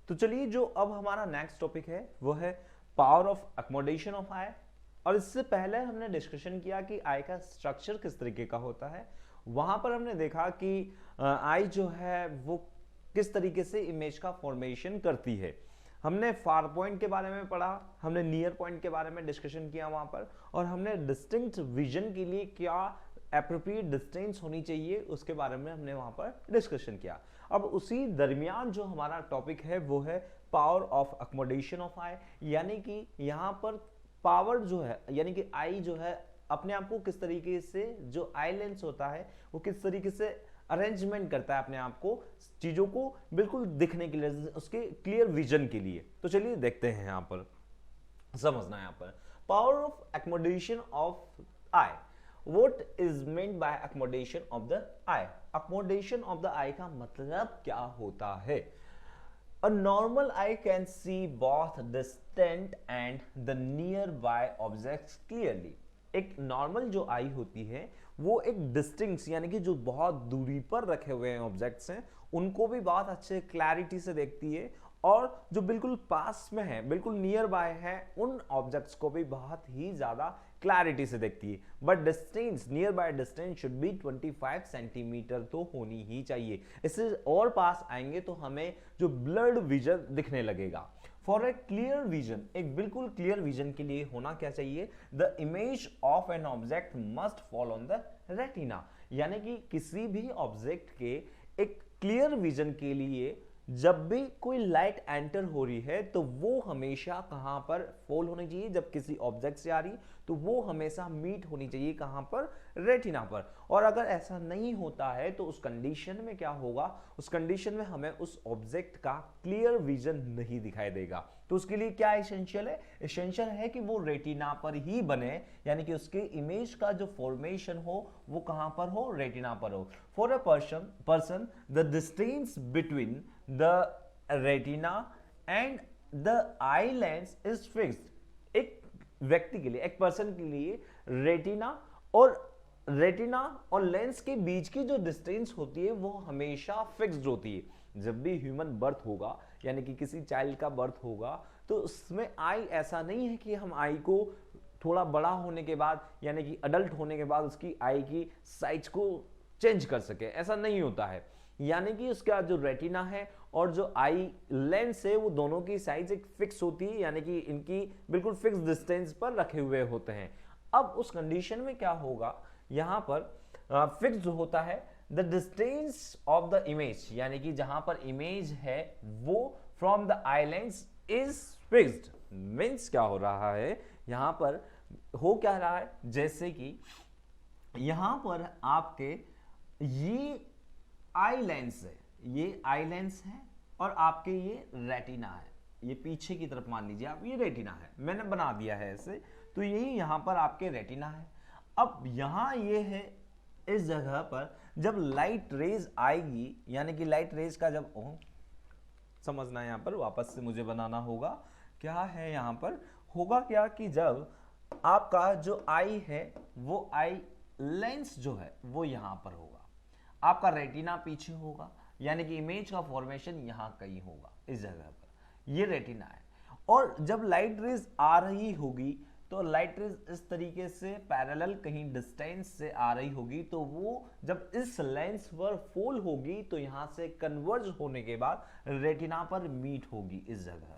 तो चलिए जो अब हमारा नेक्स्ट टॉपिक है वो है पावर ऑफ अकोमोडेशन ऑफ आई। और इससे पहले हमने डिस्कशन किया कि आई का स्ट्रक्चर किस तरीके का होता है। वहां पर हमने देखा कि आई जो है वो किस तरीके से इमेज का फॉर्मेशन करती है। हमने फार पॉइंट के बारे में पढ़ा, हमने नियर पॉइंट के बारे में डिस्कशन किया वहां पर, और हमने डिस्टिंक्ट विजन के लिए क्या एप्रोप्रिएट डिस्टेंस होनी चाहिए उसके बारे में हमने वहां पर डिस्कशन किया। अब उसी दरमियान जो हमारा टॉपिक है वो है पावर ऑफ अकोमोडेशन ऑफ आई, यानी कि यहां पर पावर जो है यानी कि आई जो है अपने आप को किस तरीके से, जो आई लेंस होता है वो किस तरीके से अरेंजमेंट करता है अपने आप को, चीजों को बिल्कुल दिखने के लिए, उसके क्लियर विजन के लिए। तो चलिए देखते हैं यहां पर, समझना है यहां पर power of accommodation of I. What is meant by accommodation of the eye? Accommodation of the eye का मतलब क्या होता है? A normal eye can see both distant and the nearby objects clearly. एक नॉर्मल जो आई होती है वो एक डिस्टिंक्ट यानी कि जो बहुत दूरी पर रखे हुए हैं ऑब्जेक्ट्स हैं उनको भी बहुत अच्छे क्लैरिटी से देखती है, और जो बिल्कुल पास में है, बिल्कुल नियर बाय है, उन ऑब्जेक्ट्स को भी बहुत ही ज्यादा क्लैरिटी से देखती है। But distance, near by distance should be 25 centimetre तो होनी ही चाहिए। इससे और पास आएंगे तो हमें जो ब्लर्ड विजन दिखने लगेगा। फॉर ए क्लियर विजन, एक बिल्कुल क्लियर विजन के लिए होना क्या चाहिए? The image of an object must fall on the retina, यानी कि किसी भी ऑब्जेक्ट के एक क्लियर विजन के लिए जब भी कोई लाइट एंटर हो रही है तो वो हमेशा कहां पर फॉल होनी चाहिए? जब किसी ऑब्जेक्ट से आ रही तो वो हमेशा मीट होनी चाहिए कहां पर? रेटिना पर। और अगर ऐसा नहीं होता है तो उस कंडीशन में क्या होगा? उस कंडीशन में हमें उस ऑब्जेक्ट का क्लियर विजन नहीं दिखाई देगा। तो उसके लिए क्या एसेंशियल है? एसेंशियल है कि वो रेटिना पर ही बने, यानी कि उसके इमेज का जो फॉर्मेशन हो वो कहां पर हो? रेटिना पर हो। For a person the distance between the retina and the eye lens is fixed. एक व्यक्ति के लिए, एक पर्सन के लिए रेटिना और लेंस के बीच की जो डिस्टेंस होती है वो हमेशा फिक्स्ड होती है। जब भी ह्यूमन बर्थ होगा यानी कि किसी चाइल्ड का बर्थ होगा तो उसमें आई ऐसा नहीं है कि हम आई को थोड़ा बड़ा होने के बाद यानी कि अडल्ट होने के बाद उसकी आई की साइज को चेंज कर सके, ऐसा नहीं होता है। यानी कि उसका जो रेटिना है और जो आई लेंस है वो दोनों की साइज एक फिक्स होती है, यानी कि इनकी बिल्कुल फिक्स डिस्टेंस पर रखे हुए होते हैं। अब उस कंडीशन में क्या होगा? यहां पर फिक्स होता है the distance of the image, यानी कि जहां पर इमेज है वो from the eye lens is fixed. Means क्या हो रहा है यहां पर? हो क्या रहा है, जैसे कि यहां पर आपके ये आई लेंस है, ये आई लेंस है और आपके ये रेटिना है, ये पीछे की तरफ मान लीजिए आप, ये रेटिना है, मैंने बना दिया है ऐसे। तो यही यहां पर आपके रेटिना है। अब यहां ये है, इस जगह पर जब लाइट रेज आएगी, यानी कि लाइट रेज का जब समझना है यहां पर, वापस से मुझे बनाना होगा। क्या है यहां पर? होगा क्या कि जब आपका जो आई है वो आई लेंस जो है वो यहां पर होगा, आपका रेटिना पीछे होगा, यानी कि इमेज का फॉर्मेशन यहां कहीं होगा, इस जगह पर ये रेटिना है। और जब लाइट रेज आ रही होगी तो लाइट रेज इस तरीके से पैरेलल कहीं डिस्टेंस से आ रही होगी, तो वो जब इस लेंस पर फॉल होगी तो यहां से कन्वर्ज होने के बाद रेटिना पर मीट होगी। इस जगह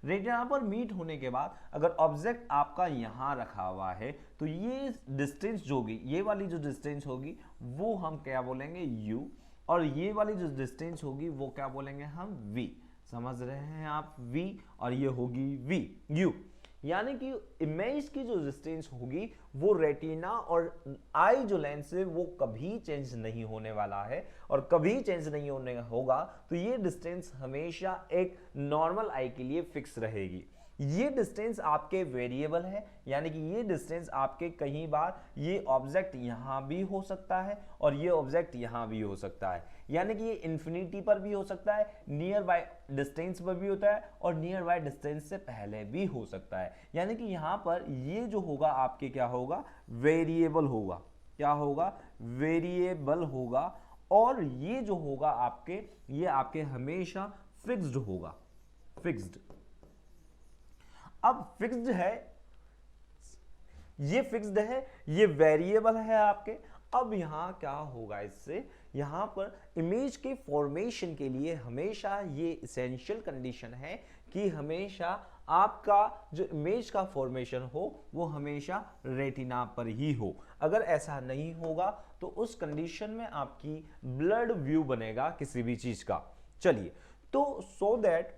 रेटिना पर मीट होने के बाद अगर ऑब्जेक्ट आपका यहां रखा हुआ है तो ये डिस्टेंस जो होगी, ये वाली जो डिस्टेंस होगी वो हम क्या बोलेंगे? u, और ये वाली जो डिस्टेंस होगी वो क्या बोलेंगे हम? v। समझ रहे हैं आप? v और ये होगी v, u। यानी कि इमेज की जो डिस्टेंस होगी वो रेटिना और आई जो लेंस है वो कभी चेंज नहीं होने वाला है, और कभी चेंज नहीं होने होगा तो ये डिस्टेंस हमेशा एक नॉर्मल आई के लिए फिक्स रहेगी। ये डिस्टेंस आपके वेरिएबल है, यानी कि ये डिस्टेंस आपके कहीं बार ये ऑब्जेक्ट यहां भी हो सकता है और ये ऑब्जेक्ट यहां भी हो सकता है, यानी कि ये इंफिनिटी पर भी हो सकता है, नियर बाय डिस्टेंस पर भी होता है और नियर बाय डिस्टेंस से पहले भी हो सकता है। यानी कि यहां पर ये जो होगा आपके क्या होगा? वेरिएबल होगा। क्या होगा? वेरिएबल होगा। और ये जो होगा आपके, ये आपके हमेशा फिक्स्ड होगा। फिक्स्ड। अब फिक्स्ड है, ये फिक्स्ड है, ये वेरिएबल है आपके। अब यहां क्या होगा इससे, यहां पर इमेज के फॉर्मेशन के लिए हमेशा ये इसेंशियल कंडीशन है कि हमेशा आपका जो इमेज का फॉर्मेशन हो वो हमेशा रेटिना पर ही हो। अगर ऐसा नहीं होगा तो उस कंडीशन में आपकी ब्लड व्यू बनेगा किसी भी चीज का। चलिए, तो so that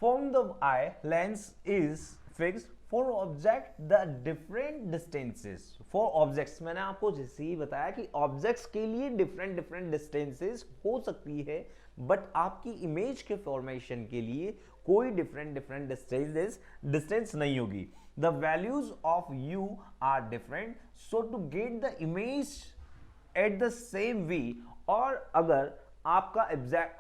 from the eye lens is fixed for object the different distances for objects। मैंने आपको जैसे ही बताया कि ऑब्जेक्ट्स के लिए डिफरेंट डिफरेंट डिस्टेंसेस हो सकती है, बट आपकी इमेज के फॉर्मेशन के लिए कोई डिफरेंट डिफरेंट डिस्टेंस नहीं होगी। The values of u are different, so to get the image at the same way. और अगर आपका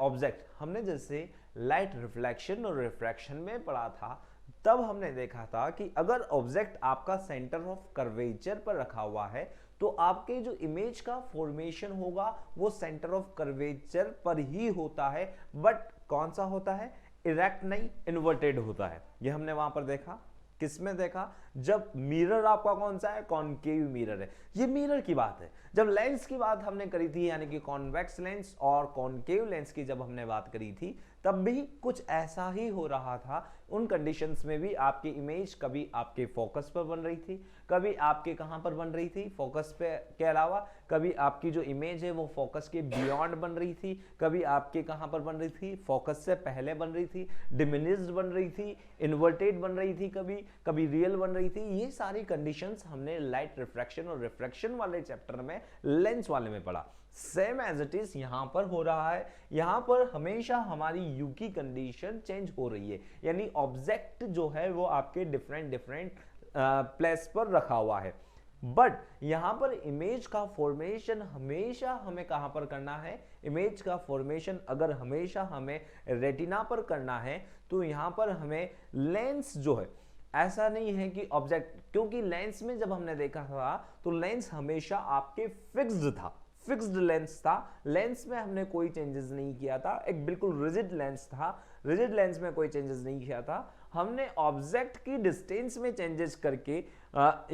ऑब्जेक्ट, हमने जैसे लाइट रिफ्लेक्शन और रिफ्रैक्शन में पढ़ा था, तब हमने देखा था कि अगर ऑब्जेक्ट आपका सेंटर ऑफ कर्वेचर पर रखा हुआ है तो आपके जो इमेज का फॉर्मेशन होगा वो सेंटर ऑफ कर्वेचर पर ही होता है, बट कौन सा होता है, इरेक्ट नहीं, इन्वर्टेड होता है। ये हमने वहां पर देखा। किसमें देखा, जब मिरर आपका कौन सा है, कॉनकेव मिरर है। ये मिरर की बात है। जब लेंस की बात हमने करी थी, यानी कि कॉन्वेक्स लेंस और कॉनकेव लेंस की जब हमने बात करी थी, तब भी कुछ ऐसा ही हो रहा था। उन कंडीशंस में भी आपकी इमेज कभी आपके फोकस पर बन रही थी, कभी आपके कहां पर बन रही थी, फोकस पे के अलावा, कभी आपकी जो इमेज है वो फोकस के बियॉन्ड बन रही थी, कभी आपके कहां पर बन रही थी, फोकस से पहले बन रही थी, डिमिनिश्ड बन रही थी, इन्वर्टेड बन रही थी, कभी कभी रियल बन रही थी। ये सारी कंडीशंस हमने लाइट रिफ्रैक्शन और रिफ्रैक्शन वाले चैप्टर में, लेंस वाले में पढ़ा। सेम एज इट इज यहां पर हो रहा है। यहां पर हमेशा हमारी यू की कंडीशन चेंज हो रही है, यानी ऑब्जेक्ट जो है वो आपके डिफरेंट डिफरेंट प्लेस पर रखा हुआ है, बट यहां पर इमेज का फॉर्मेशन हमेशा हमें कहां पर करना है, इमेज का फॉर्मेशन अगर हमेशा हमें रेटिना पर करना है तो यहां पर हमें लेंस जो है, ऐसा नहीं है कि ऑब्जेक्ट, क्योंकि लेंस में जब हमने देखा था तो लेंस हमेशा आपके फिक्स्ड था, फिक्स्ड लेंस था। लेंस में हमने कोई चेंजेस नहीं किया था, एक बिल्कुल रिजिड लेंस था। रिजिड लेंस में कोई चेंजेस नहीं किया था। हमने ऑब्जेक्ट की डिस्टेंस में चेंजेस करके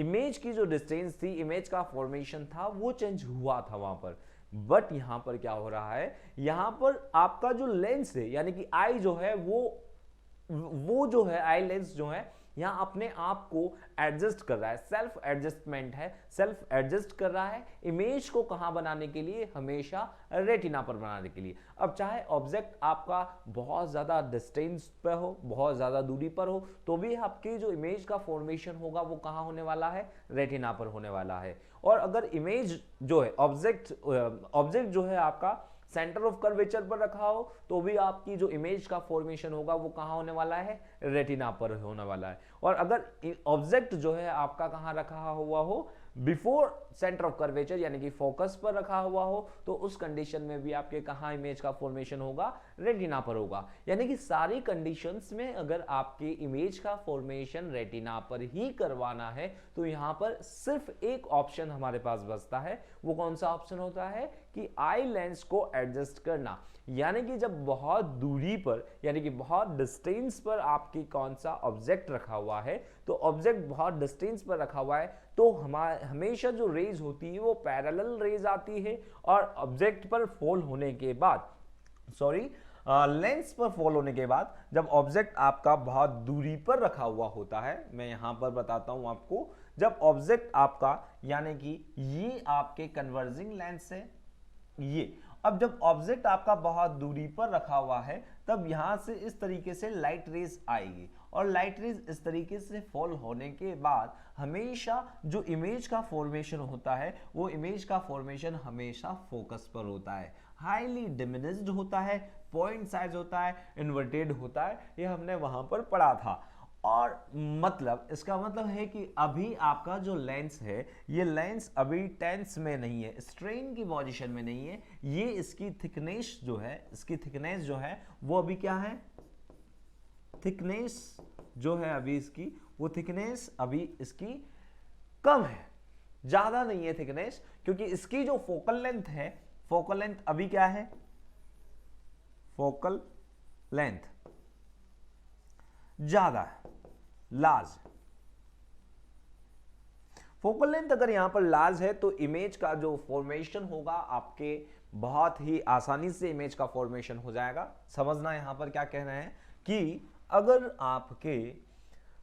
इमेज की जो डिस्टेंस थी, इमेज का फॉर्मेशन था, वो चेंज हुआ था वहां पर। बट यहां पर क्या हो रहा है, यहां पर आपका जो लेंस है, यानी कि आई जो है वो जो है आई लेंस जो है यहां अपने आप को एडजस्ट कर रहा है, सेल्फ एडजस्टमेंट है, सेल्फ एडजस्ट कर रहा है इमेज को कहां बनाने के लिए, हमेशा रेटिना पर बनाने के लिए। अब चाहे ऑब्जेक्ट आपका बहुत ज्यादा डिस्टेंस पे हो, बहुत ज्यादा दूरी पर हो, तो भी आपकी जो इमेज का फॉर्मेशन होगा वो कहां होने वाला है, रेटिना पर होने वाला है। और अगर इमेज जो है ऑब्जेक्ट जो है आपका सेंटर ऑफ कर्वेचर पर रखा हो तो भी आपकी जो इमेज का फॉर्मेशन होगा वो कहां होने वाला है, रेटिना पर होने वाला है। और अगर ऑब्जेक्ट जो है आपका कहां रखा हुआ हो, बिफोर सेंटर ऑफ कर्वेचर यानी कि फोकस पर रखा हुआ हो, तो उस कंडीशन में भी आपके कहां इमेज का फॉर्मेशन होगा, रेटिना पर होगा। यानी कि सारी कंडीशंस में अगर आपके इमेज का फॉर्मेशन रेटिना पर ही करवाना है तो यहां पर सिर्फ एक ऑप्शन हमारे पास बचता है। वो कौन सा ऑप्शन होता है कि आई लेंस को एडजस्ट करना। यानी कि जब बहुत दूरी पर, यानी कि बहुत डिस्टेंस पर आपकी कौन सा ऑब्जेक्ट रखा हुआ है, तो ऑब्जेक्ट बहुत डिस्टेंस पर रखा हुआ है तो हमेशा जो रेज होती है वो पैरेलल रेज आती है। और ऑब्जेक्ट पर फॉल होने के बाद, लेंस पर फॉल होने के बाद, जब ऑब्जेक्ट आपका बहुत दूरी पर रखा हुआ होता है, मैं यहां पर बताता हूं आपको, जब ऑब्जेक्ट आपका, यानी कि ये आपके कन्वर्जिंग लेंस है ये, अब जब ऑब्जेक्ट आपका बहुत दूरी पर रखा हुआ है तब यहां से इस तरीके से लाइट रेज आएगी, और लाइट रेज इस तरीके से फॉल होने के बाद हमेशा जो इमेज का फॉर्मेशन होता है वो इमेज का फॉर्मेशन हमेशा फोकस पर होता है, हाईली डिमिनिश्ड होता है, पॉइंट साइज होता है, इन्वर्टेड होता है। ये हमने वहां पर पढ़ा था। और मतलब इसका मतलब है कि अभी आपका जो लेंस है, ये लेंस अभी टेंस में नहीं है, स्ट्रेन की पोजीशन में नहीं है। ये इसकी थिकनेस जो है, इसकी थिकनेस जो है वो अभी क्या है, थिकनेस जो है अभी इसकी, वो थिकनेस अभी इसकी कम है, ज्यादा नहीं है थिकनेस, क्योंकि इसकी जो फोकल लेंथ है, फोकल लेंथ अभी क्या है, फोकल लेंथ ज्यादा है, लार्ज। फोकल लेंथ अगर यहां पर लार्ज है तो इमेज का जो फॉर्मेशन होगा आपके बहुत ही आसानी से इमेज का फॉर्मेशन हो जाएगा। समझना यहां पर क्या कह रहे हैं कि अगर आपके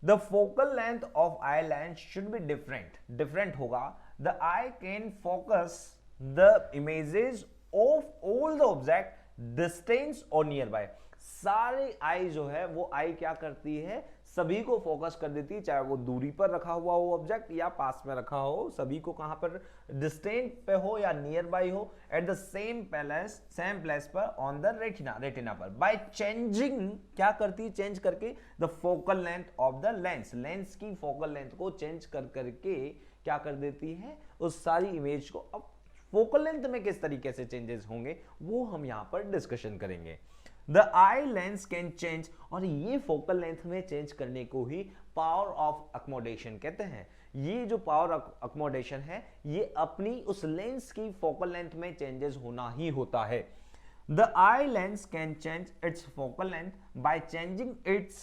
the focal length of eye lens should be different होगा, the eye can focus the images of all the object distance और नियर बाय। सारे आई जो है वो आई क्या करती है, सभी को फोकस कर देती है, चाहे वो दूरी पर रखा हुआ हो ऑब्जेक्ट या पास में रखा हो, सभी को कहां पर, डिस्टेंट पे हो या नियर बाय हो, एट द सेम प्लेस पर ऑन द रेटिना पर। बाय चेंजिंग, क्या करती है, चेंज करके the focal length of the lens की फोकल लेंथ को चेंज करके क्या कर देती है, उस सारी इमेज को। अब फोकल लेंथ में किस तरीके से चेंजेस होंगे वो हम यहां पर डिस्कशन करेंगे। The eye lens can change, और ये फोकल लेंथ में चेंज करने को ही पावर ऑफ अकोमोडेशन कहते हैं। ये जो पावर अकोमोडेशन है ये अपनी उस लेंस की फोकल लेंथ में चेंजेस होना ही होता है। The eye lens can change its focal length by changing it's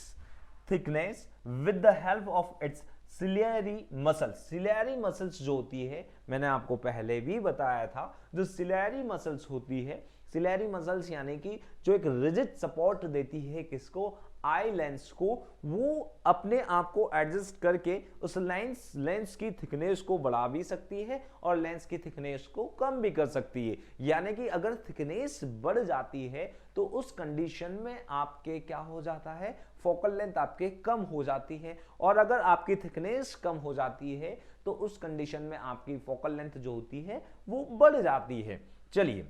thickness with the help of its ciliary muscles. Ciliary muscles जो होती है, मैंने आपको पहले भी बताया था, जो सिलियरी मसल्स होती है, सिलियरी मसल्स यानी कि जो एक रिजिड सपोर्ट देती है किसको, आई लेंस को, वो अपने आप को एडजस्ट करके उस लेंस की थिकनेस को बढ़ा भी सकती है और लेंस की थिकनेस को कम भी कर सकती है। यानी कि अगर थिकनेस बढ़ जाती है तो उस कंडीशन में आपके क्या हो जाता है, फोकल लेंथ आपके कम हो जाती है, और अगर आपकी थिकनेस कम हो जाती है तो उस कंडीशन में आपकी फोकल लेंथ जो होती है वो बढ़ जाती है। चलिए,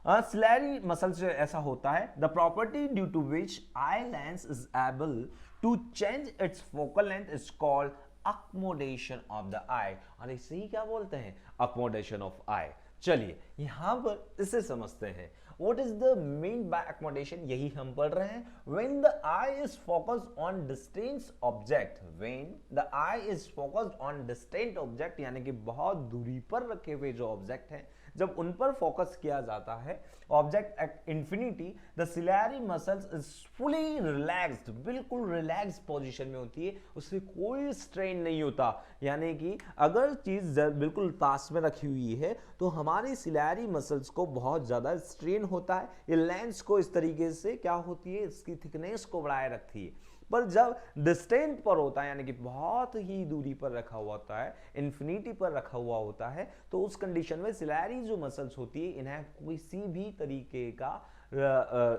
सिलेरी मसल से ऐसा होता है, the property due to which eye lens is able to change its focal length is called accommodation of the eye. और इसे ही क्या बोलते हैं, अकोमोडेशन ऑफ आई। चलिए यहां पर इसे समझते हैं, what is the mean by accommodation, यही हम पढ़ रहे हैं। when the eye is focused on distant object, when the eye is focused on distant object यानी कि बहुत दूरी पर रखे हुए जो ऑब्जेक्ट हैं, जब उन पर फोकस किया जाता है object at infinity, the ciliary muscles is fully relaxed, बिल्कुल रिलैक्स पोजीशन में होती है, उससे कोई स्ट्रेन नहीं होता। यानी कि अगर चीज बिल्कुल पास में रखी हुई है तो हमारी सिलियरी मसल्स को बहुत ज्यादा स्ट्रेन होता है, ये लेंस को इस तरीके से क्या होती है, इसकी थिकनेस को बढ़ाए रखती है। पर जब डिस्टेंट पर होता है यानी कि बहुत ही दूरी पर रखा हुआ होता है, इन्फिनिटी पर रखा हुआ होता है, तो उस कंडीशन में सिलियरी जो मसल्स होती है इन्हें किसी भी तरीके का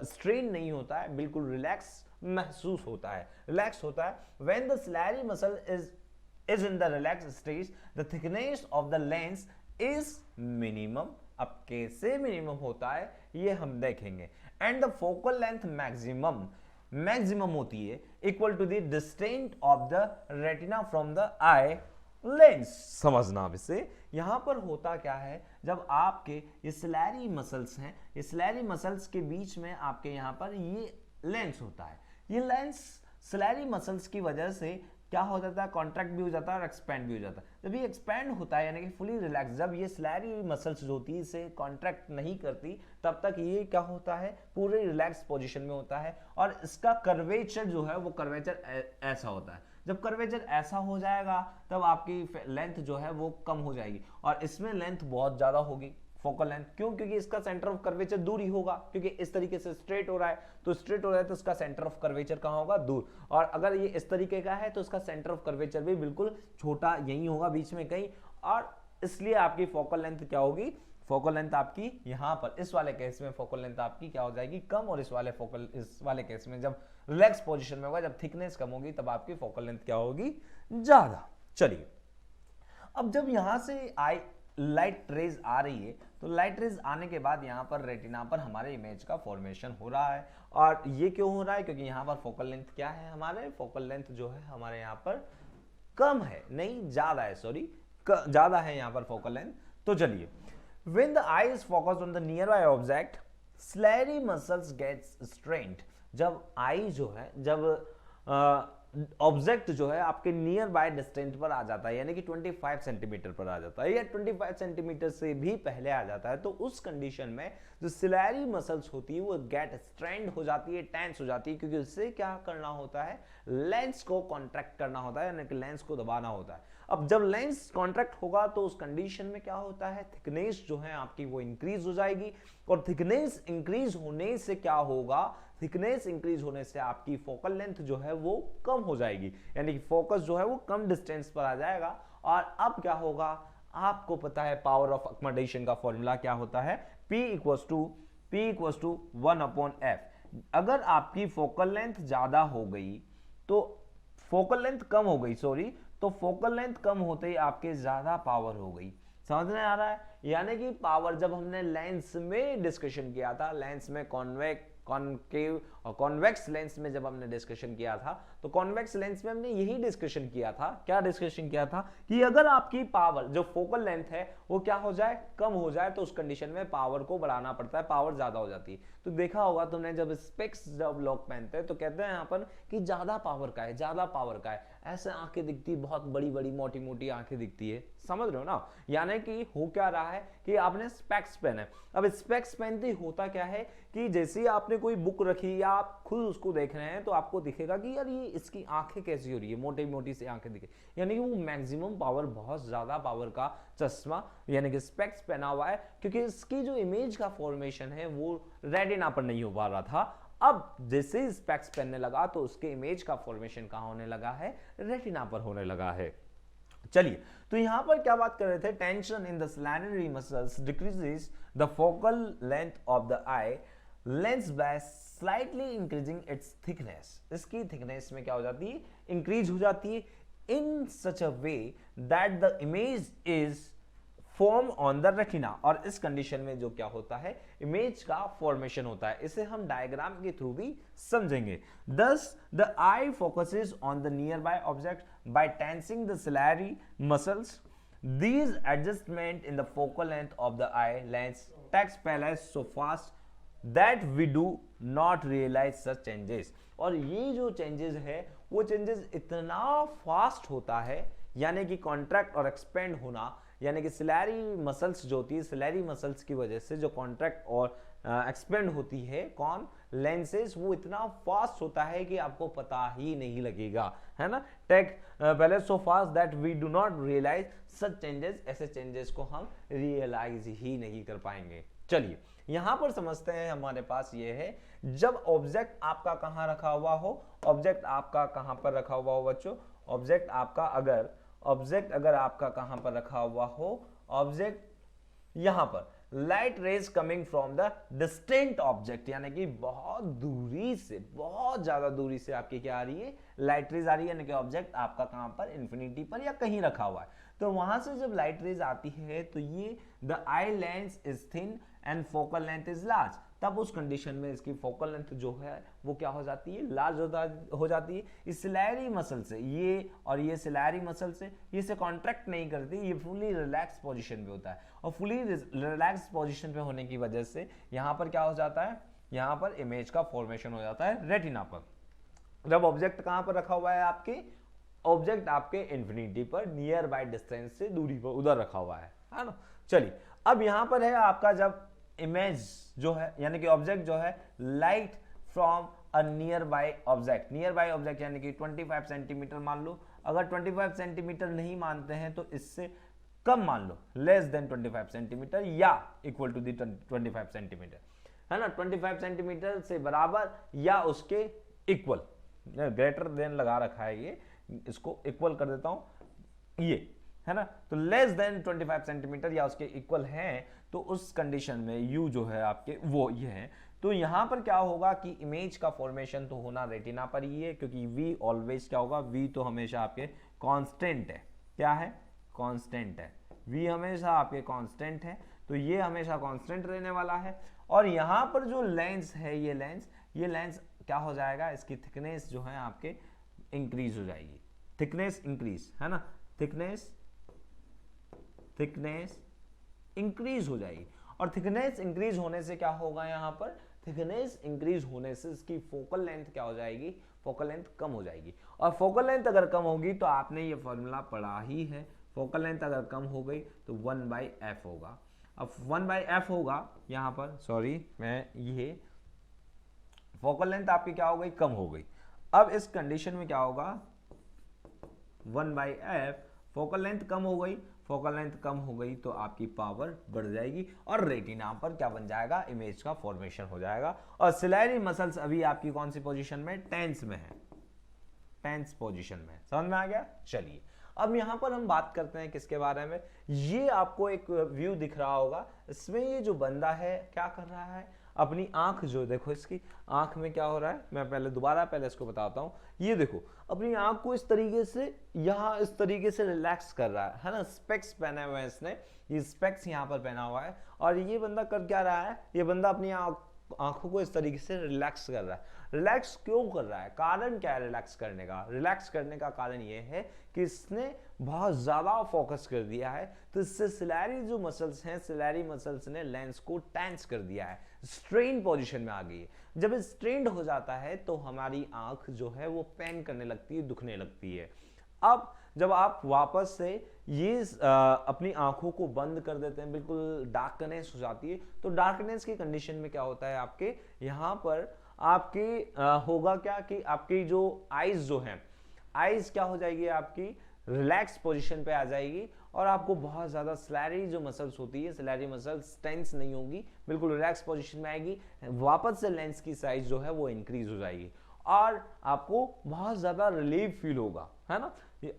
स्ट्रेन नहीं होता है, बिल्कुल रिलैक्स महसूस होता है, रिलैक्स होता है। When the ciliary muscle is in the relax stage, the thickness of the lens is minimum. अब कैसे मिनिमम होता है ये हम देखेंगे। And the focal length maximum होती है equal to the distance of the retina from the eye lens. समझना अब इसे, यहां पर होता क्या है, जब आपके ये सिलियरी मसल्स हैं, ये सिलियरी मसल्स के बीच में आपके यहां पर ये लेंस होता है, ये लेंस सिलियरी मसल्स की वजह से क्या हो जाता है, कॉन्ट्रैक्ट भी हो जाता है और एक्सपैंड भी हो जाता है। जब ये एक्सपैंड होता है यानी कि फुली रिलैक्स, जब ये सिलियरी मसल्स जो होती है इसे कॉन्ट्रैक्ट नहीं करती, तब तक ये क्या होता है, पूरे रिलैक्स पोजीशन में होता है, और इसका कर्वेचर जो है वो कर्वेचर ऐसा होता है। जब कर्वेचर ऐसा हो जाएगा तब आपकी लेंथ जो है वो कम हो जाएगी, और इसमें लेंथ बहुत ज्यादा होगी फोकल लेंथ। क्यों? क्योंकि इसका सेंटर ऑफ कर्वेचर दूर ही होगा, क्योंकि इस तरीके से स्ट्रेट हो रहा है, तो स्ट्रेट हो रहा है तो इसका सेंटर ऑफ कर्वेचर कहां होगा, दूर। और अगर ये इस तरीके का है तो इसका सेंटर ऑफ कर्वेचर भी बिल्कुल छोटा यही होगा, बीच में कहीं, और इसलिए आपकी फोकल लेंथ क्या होगी, फोकल लेंथ आपकी यहां पर इस वाले केस में फोकल लेंथ आपकी क्या हो जाएगी, कम, और इस वाले केस में जब रिलैक्स पोजीशन में होगा, जब थिकनेस कम होगी, तब आपकी फोकल लेंथ क्या होगी, ज्यादा। चलिए, अब जब यहां से लाइट रेज आ रही है तो लाइट रेज आने के बाद यहां पर रेटिना पर हमारे इमेज का फॉर्मेशन हो रहा है, और ये क्यों हो रहा है, क्योंकि यहां पर फोकल लेंथ क्या है, हमारे फोकल लेंथ जो है हमारे यहां पर कम है, नहीं ज्यादा है, सॉरी ज्यादा है यहां पर फोकल लेंथ। तो चलिए, when the eye is focused on the nearby object, ciliary muscles gets strained। जब आई जो है, जब ऑब्जेक्ट जो है आपके नियर बाय डिस्टेंस पर आ जाता है, यानी कि 25 सेंटीमीटर पर आ जाता है या 25 सेंटीमीटर से भी पहले आ जाता है, तो उस कंडीशन में जो सिलेरी मसल्स होती है वो गेट स्ट्रेंड हो जाती है, टेंस हो जाती है, क्योंकि उससे क्या करना होता है, लेंस को कॉन्ट्रैक्ट करना होता है, यानी कि लेंस को दबाना होता है। अब जब लेंस कॉन्ट्रैक्ट होगा तो उस कंडीशन में क्या होता है, थिकनेस जो है आपकी वो इंक्रीज हो जाएगी, और थिकनेस इंक्रीज होने से क्या होगा, थिकनेस इंक्रीज होने से आपकी फोकल लेंथ जो है वो कम हो जाएगी, यानी कि फोकस जो है वो कम डिस्टेंस पर आ जाएगा। और अब क्या होगा, आपको पता है पावर ऑफ अकोमोडेशन का फॉर्मूला क्या होता है, P इक्वल्स टू 1/f। अगर आपकी फोकल लेंथ ज्यादा हो गई तो फोकल लेंथ कम हो गई, सॉरी, तो फोकल लेंथ कम होते ही आपके ज्यादा पावर हो गई। समझ में आ रहा है, यानी कि पावर जब हमने लेंस में डिस्कशन किया था, लेंस में कॉनकेव और कॉन्वेक्स लेंस में जब हमने डिस्कशन किया था, तो कॉन्वेक्स लेंस में हमने यही डिस्कशन किया था, क्या डिस्कशन किया था कि अगर आपकी पावर जो फोकल लेंथ है वो क्या हो जाए, कम हो जाए, तो उस कंडीशन में पावर को बढ़ाना पड़ता है, पावर ज्यादा हो जाती है। तो देखा होगा तुमने जब स्पेक्स जब लोग पहनते हैं तो कहते हैं यहाँ पर कि ज्यादा पावर का है, ज्यादा पावर का है, ऐसे आंखें दिखती, बहुत बड़ी बड़ी मोटी मोटी आंखें दिखती है, समझ रहे हो ना। यानी कि हो क्या रहा है कि आपने स्पेक्स पहना है, अब स्पेक्स पहनते ही होता क्या है कि जैसे ही आपने कोई बुक रखी या आप खुद उसको देख रहे हैं तो आपको दिखेगा कि यार ये इसकी आंखें कैसी हो रही है, मोटी मोटी सी आंखें दिखे, यानी कि वो मैक्सिमम पावर, बहुत ज्यादा पावर का चश्मा यानी कि स्पेक्स पहना हुआ है, क्योंकि इसकी जो इमेज का फॉर्मेशन है वो रेटिना पर नहीं हो पा रहा था। अब जैसे ही स्पेक्स पहनने लगा तो उसके इमेज का फॉर्मेशन कहां होने लगा है, रेटिना पर होने लगा है। चलिए, तो यहां पर क्या बात कर रहे थे, tension in the ciliary muscles decreases the focal length of the eye lens by slightly increasing its thickness. इसकी थिकनेस में क्या हो जाती है, इंक्रीज हो जाती है, in such a way that the image is form on the retina. और इस कंडीशन में जो क्या होता है, इमेज का फॉर्मेशन होता है, इसे हम डायग्राम के थ्रू भी समझेंगे। Thus the eye focuses on the nearby object by tensing the ciliary muscles. These adjustment in the focal length of the eye lens takes place so fast that we do not realize such changes। और ये जो changes है वो changes इतना fast होता है, यानी कि कॉन्ट्रैक्ट और एक्सपेंड होना, यानी कि सिलेरी मसल्स जो होती है, सिलेरी मसल्स की वजह से जो कॉन्ट्रैक्ट और एक्सपेंड होती है कौन, लेंसेज, वो इतना फास्ट होता है कि आपको पता ही नहीं लगेगा, है ना। Take place so fast that we do not realize such changes, ऐसे चेंजेस को हम रियलाइज ही नहीं कर पाएंगे। चलिए यहां पर समझते हैं, हमारे पास ये है, जब ऑब्जेक्ट आपका कहां रखा हुआ हो, ऑब्जेक्ट आपका कहां पर रखा हुआ हो बच्चों, ऑब्जेक्ट अगर आपका कहां पर रखा हुआ हो, ऑब्जेक्ट यहां पर, light rays coming from the distant object, यानी कि बहुत दूरी से, बहुत ज्यादा दूरी से आपकी क्या आ रही है, लाइट रेज आ रही है, यानी कि ऑब्जेक्ट आपका कहां पर, इंफिनिटी पर या कहीं रखा हुआ है, तो वहां से जब लाइट रेज आती है तो ये the eye lens is thin and focal length is large, तब उस कंडीशन में इसकी फोकल लेंथ जो है वो क्या हो जाती है, लार्ज हो जाती है। इस सिलेरी मसल से ये और ये सिलेरी मसल से ये से कॉन्ट्रैक्ट नहीं करती, ये फुली रिलैक्स पोजीशन पे होता है, और फुली रिलैक्स पोजीशन पे होने की वजह से यहाँ पर क्या हो जाता है, यहाँ पर इमेज का फॉर्मेशन हो जाता है रेटिना पर। जब ऑब्जेक्ट कहाँ पर रखा हुआ है आपके, ऑब्जेक्ट आपके इन्फिनिटी पर नियर बाय डिस्टेंस से दूरी पर उधर रखा हुआ है ना। चलिए अब यहां पर है आपका, जब इमेज जो है यानी कि ऑब्जेक्ट जो है, light from a near by object, near by object यानी कि 25 सेंटीमीटर मान लो, अगर 25 सेंटीमीटर नहीं मानते हैं तो इससे कम मान लो, लेस देन 25 सेंटीमीटर या इक्वल टू दी 25 सेंटीमीटर, है ना, 25 सेंटीमीटर से बराबर या उसके इक्वल, ग्रेटर देन लगा रखा है ये, इसको इक्वल कर देता हूं, ये है ना, तो लेस देन 25 सेंटीमीटर या उसके इक्वल हैं, तो उस कंडीशन में यू जो है आपके वो ये है, तो यहां पर क्या होगा कि इमेज का फॉर्मेशन तो होना रेटिना पर ही है, क्योंकि वी ऑलवेज क्या होगा, वी तो हमेशा आपके कांस्टेंट है, क्या है, कांस्टेंट है, वी हमेशा आपके कांस्टेंट है, तो ये हमेशा कांस्टेंट रहने वाला है। और यहां पर जो लेंस है, ये लेंस क्या हो जाएगा, इसकी थिकनेस जो है आपके इंक्रीज हो जाएगी, थिकनेस इंक्रीज, है ना, थिकनेस इंक्रीज हो जाएगी, और थिकनेस इंक्रीज होने से क्या होगा, यहां पर थिकनेस इंक्रीज होने से इसकी फोकल लेंथ क्या हो जाएगी, फोकल लेंथ कम हो जाएगी। और फोकल लेंथ अगर कम होगी तो आपने ये फॉर्मूला पढ़ा ही है, फोकल लेंथ अगर कम हो गई तो 1/f होगा। अब 1/f होगा यहाँ पर, सॉरी मैं ये फोकल लेंथ आपकी क्या हो गई, कम हो गई। अब इस कंडीशन में क्या होगा, 1/f, फोकल लेंथ कम हो गई, फोकल लेंथ कम हो गई तो आपकी पावर बढ़ जाएगी और रेटिना पर क्या बन जाएगा, इमेज का फॉर्मेशन हो जाएगा। और सिलेरी मसल्स अभी आपकी कौन सी पोजीशन में, टेंस में है, टेंस पोजीशन में। समझ में आ गया। चलिए अब यहां पर हम बात करते हैं किसके बारे में। ये आपको एक व्यू दिख रहा होगा, इसमें ये जो बंदा है क्या कर रहा है, अपनी आंख जो देखो, इसकी आंख में क्या हो रहा है, मैं पहले इसको बताता हूं। ये देखो अपनी आंख को इस तरीके से यहाँ इस तरीके से रिलैक्स कर रहा है ना। स्पेक्स पहने हुए हैं इसने, ये स्पेक्स यहाँ पर पहना हुआ है और ये बंदा कर क्या रहा है, ये बंदा अपनी आंखों को इस तरीके से रिलैक्स कर रहा है। रिलैक्स क्यों कर रहा है, कारण क्या है रिलैक्स करने का, रिलैक्स करने का कारण ये है कि इसने बहुत ज्यादा फोकस कर दिया है, तो इससे सिलेरी जो मसल्स हैं, सिलेरी मसल्स ने लेंस को टेंस कर दिया है, स्ट्रेन पोजीशन में आ गई है। जब स्ट्रेन्ड हो जाता है तो हमारी आंख जो है वो पेन करने लगती है, दुखने लगती है। अब जब आप वापस से ये अपनी आंखों को बंद कर देते हैं, बिल्कुल डार्कनेस हो जाती है, तो डार्कनेस की कंडीशन में क्या होता है, आपके यहाँ पर आपकी होगा क्या कि आपकी जो आईज जो है, आईज क्या हो जाएगी, आपकी रिलैक्स पोजीशन पे आ जाएगी और आपको बहुत ज्यादा सिलेरी जो मसल्स होती है, सिलेरी मसल्स टेंस नहीं होगी, बिल्कुल रिलैक्स पोजीशन में आएगी। वापस से लेंस की साइज जो है वो इंक्रीज हो जाएगी और आपको बहुत ज्यादा रिलीफ फील होगा, है ना।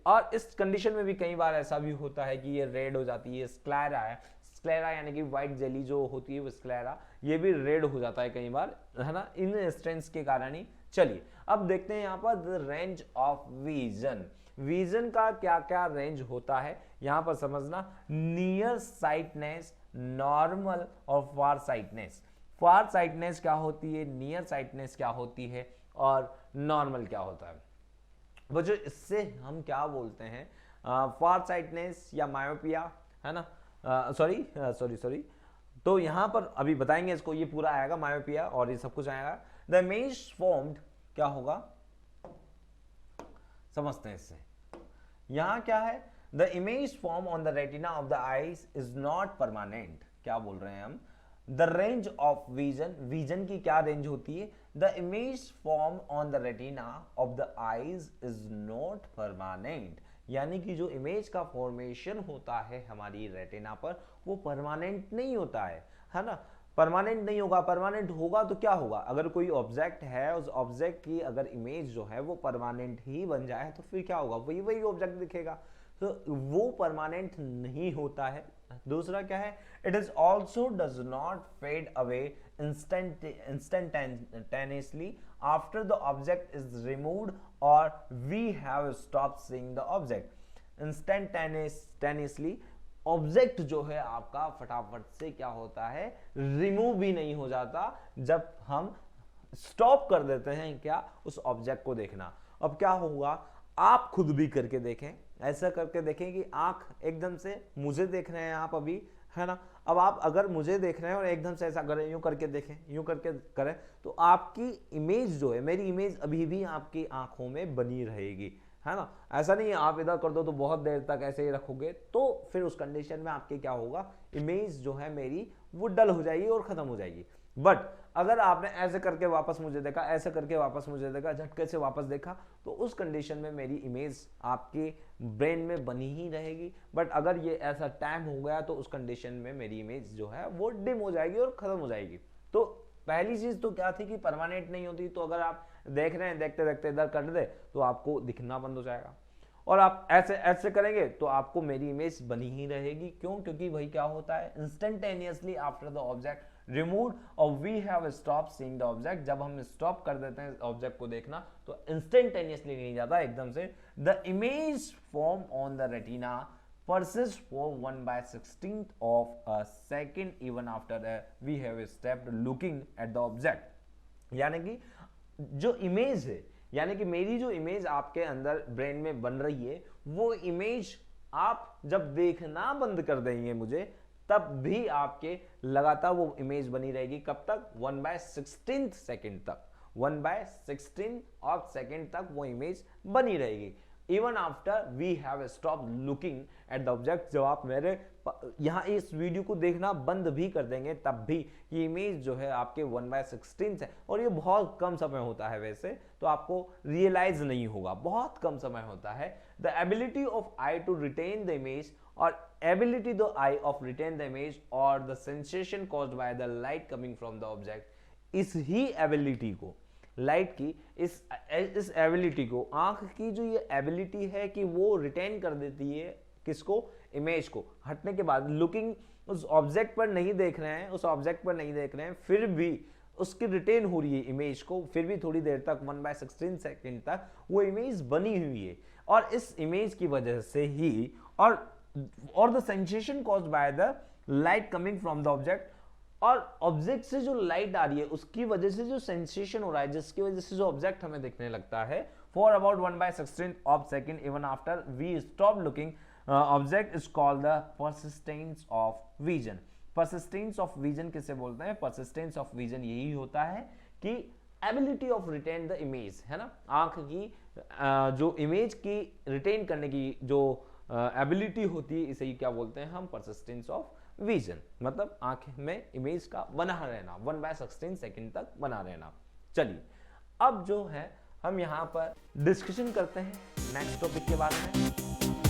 और इस कंडीशन में भी कई बार ऐसा भी होता है कि ये रेड हो जाती है, स्क्लेरा है, स्क्लेरा यानी कि व्हाइट जेली जो होती है वो स्क्लेरा, ये भी रेड हो जाता है कई बार, है ना, इन स्ट्रेंथ्स के कारण ही। चलिए अब देखते हैं यहाँ पर the range of vision. Vision का क्या क्या रेंज होता है यहां पर समझना, नियर साइटनेस, नॉर्मल और फार साइटनेस। फार साइटनेस क्या होती है, नियर साइटनेस क्या होती है और नॉर्मल क्या होता है। बच्चों इससे हम क्या बोलते हैं, फार साइटनेस या मायोपिया, है ना, सॉरी तो यहां पर अभी बताएंगे इसको, ये पूरा आएगा मायोपिया और ये सब कुछ आएगा। द इमेज फॉर्म्ड क्या होगा, समझते हैं इससे। यहां क्या है, the image form on the retina of the eyes is not permanent. क्या बोल रहे हैं हम, the range of vision, vision की क्या रेंज होती है, the image form on the retina of the eyes is not permanent, यानी कि जो इमेज का फॉर्मेशन होता है हमारी रेटिना पर वो परमानेंट नहीं होता है ना, परमानेंट नहीं होगा। परमानेंट होगा तो क्या होगा, अगर कोई ऑब्जेक्ट है, उस ऑब्जेक्ट की अगर इमेज जो है वो परमानेंट ही बन जाए तो फिर क्या होगा, वही वही ऑब्जेक्ट दिखेगा, तो वो परमानेंट नहीं होता है। दूसरा क्या है, it is also does not fade away instantaneously after the object is removed और we have stopped seeing the object. Instantaneously object जो है आपका फटाफट से क्या होता है, रिमूव भी नहीं हो जाता जब हम स्टॉप कर देते हैं क्या, उस ऑब्जेक्ट को देखना। अब क्या होगा, आप खुद भी करके देखें, ऐसा करके देखें कि आंख एकदम से मुझे देख रहे हैं आप अभी, है ना, अब आप अगर मुझे देख रहे हैं और एकदम से ऐसा करें, यूं करके देखें, यूं करके करें, तो आपकी इमेज जो है, मेरी इमेज अभी भी आपकी आंखों में बनी रहेगी, है ना। ऐसा नहीं है आप इधर कर दो तो बहुत देर तक ऐसे ही रखोगे, तो फिर उस कंडीशन में आपके क्या होगा, इमेज जो है मेरी वो डल हो जाएगी और खत्म हो जाएगी। बट अगर आपने ऐसे करके वापस मुझे देखा, ऐसे करके वापस मुझे देखा, झटके से वापस देखा, तो उस कंडीशन में मेरी इमेज आपके ब्रेन में बनी ही रहेगी। बट अगर ये ऐसा टाइम हो गया तो उस कंडीशन में मेरी इमेज जो है वो डिम हो जाएगी और खत्म हो जाएगी। तो पहली चीज तो क्या थी कि परमानेंट नहीं होती, तो अगर आप देख रहे हैं, देखते देखते इधर कर दे तो आपको दिखना बंद हो जाएगा, और आप ऐसे ऐसे करेंगे तो आपको मेरी इमेज बनी ही रहेगी। क्यों, क्योंकि वही क्या होता है, instantaneously after the object removed और we have stop seeing the object, जब हम स्टॉप कर देते हैं ऑब्जेक्ट को देखना तो इंस्टेंटेनियसली नहीं जाता एकदम से। The image form on the retina persist for 1/16 of a second even after we have stepped looking at the object। यानी कि जो इमेज है, यानी कि मेरी जो इमेज आपके अंदर ब्रेन में बन रही है, वो इमेज आप जब देखना बंद कर देंगे मुझे, तब भी आपके लगातार वो इमेज बनी रहेगी। कब तक, 1/16 सेकेंड तक। 1/16 ऑफ सेकेंड तक वो इमेज बनी रहेगी even after we have stop looking at the object. जब आप मेरे यहाँ इस वीडियो को देखना बंद भी कर देंगे तब भी ये इमेज जो है आपके 1/16 है, और ये बहुत कम समय होता है, वैसे तो आपको रियलाइज नहीं होगा, बहुत कम समय होता है। The ability of eye to retain the image और ability the eye of retain the image और the sensation caused by the light coming from the object, इस ही एबिलिटी को, लाइट की इस एबिलिटी को, आंख की जो ये एबिलिटी है कि वो रिटेन कर देती है किसको, इमेज को, हटने के बाद लुकिंग उस ऑब्जेक्ट पर नहीं देख रहे हैं, उस ऑब्जेक्ट पर नहीं देख रहे हैं, फिर भी उसकी रिटेन हो रही है इमेज को, फिर भी थोड़ी देर तक 1/16 सेकेंड तक वो इमेज बनी हुई है। और इस इमेज की वजह से ही और the sensation caused by the light coming from the object, और ऑब्जेक्ट से जो लाइट आ रही है उसकी वजह से जो सेंसेशन हो रहा है, जिसकी वजह से जो ऑब्जेक्ट हमें दिखने लगता है, for about 1/16 of second even after we stop looking object is called the persistence of vision. Persistence of vision किसे बोलते हैं? परसिस्टेंस ऑफ विजन यही होता है कि ability of retain the image, है ना, आंख की जो इमेज की रिटेन करने की जो एबिलिटी होती है, इसे ही क्या बोलते हैं हम? परसिस्टेंस ऑफ विजन, मतलब आंख में इमेज का बना रहना, 1/16 सेकेंड तक बना रहना। चलिए अब जो है हम यहाँ पर डिस्कशन करते हैं नेक्स्ट टॉपिक के बारे में।